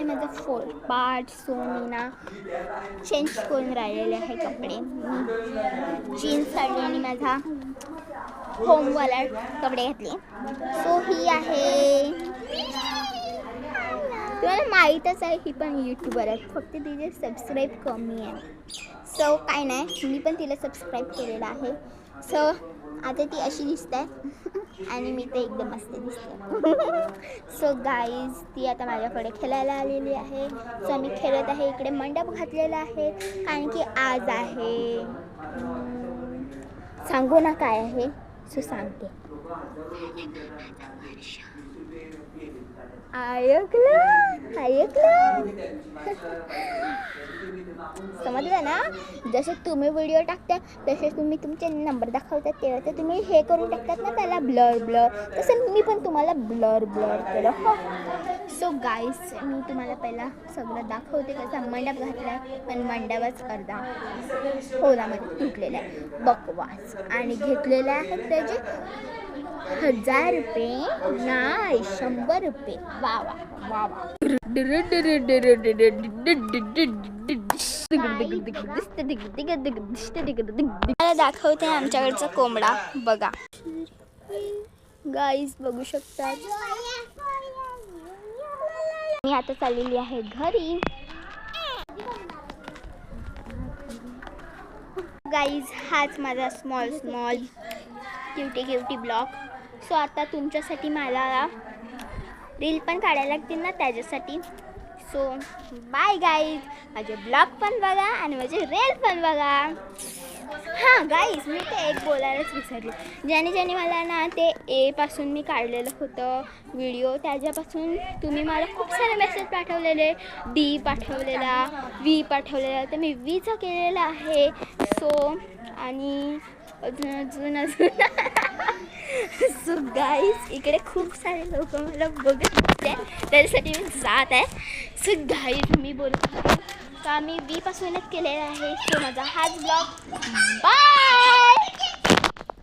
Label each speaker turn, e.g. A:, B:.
A: आहे माझा 4 part. So मी ना चेंज करून राहिलेले आहे कपडे. जीन्स काढली आणि माझा होमवाला कपडे घातले. सो ही आहे, तुम्हाला माहीतच आहे, ही पण यूट्यूबर आहे, फक्त तिचे सबस्क्राईब कमी आहे. सो काय नाही, मी पण तिला सबस्क्राईब केलेलं आहे. सो आता ती अशी दिसते आणि मी तर एकदम मस्त दिसते. सो गाईज, ती आता माझ्याकडे खेळायला आलेली आहे. सो मी खेळत आहे. इकडे मंडप घातलेला आहे कारण की आज आहे, सांगू ना काय आहे. सो सांगते, ऐकलं समजलं ना. जसे तुम्ही व्हिडिओ टाकता तसे तुम्ही तुमचे नंबर दाखवतात तेव्हा तर तुम्ही हे करून टाकतात ना त्याला ब्लर, तसं मी पण तुम्हाला ब्लर केलं हो. सो गाईस, मी तुम्हाला पहिला सगळं दाखवते कसं मंडप घातला आहे. पण मंडपच अर्धा होलामध्ये तुटलेला आहे, बकवास. आणि घेतलेले आहेत त्याचे 1000 रुपये नाही 100 रुपये. वा वा वा वा. मला दाखवते आमच्याकडचा कोंबडा बघा. गाईज बघू शकतात. मी आता चाललेली आहे घरी. गाईज, हाच माझा स्मॉल क्युटी ब्लॉग. सो आता तुमच्यासाठी मला रील पण काढायला लागतील ना, त्याच्यासाठी. सो बाय गाईज, माझे ब्लॉग पण बघा आणि माझे रील पण बघा. हां गाईज, मी ते एक बोलायलाच विसरले. ज्याने मला ना ते ए पासून मी काढलेलं होतं व्हिडिओ, त्याच्यापासून तुम्ही मला खूप सारे मेसेज पाठवलेले. डी पाठवलेला, व्ही पाठवलेला, तर मी व्हीचं केलेलं आहे. सो आणि अजून सो गाईज, इकडे खूप सारे लोक मला बघत होते, त्याच्यासाठी मी जात आहे. सो गाईज, मी बोलत होते का मी व्ही पासूनच केलेला आहे. सो माझा हाच ब्लॉग. बाय.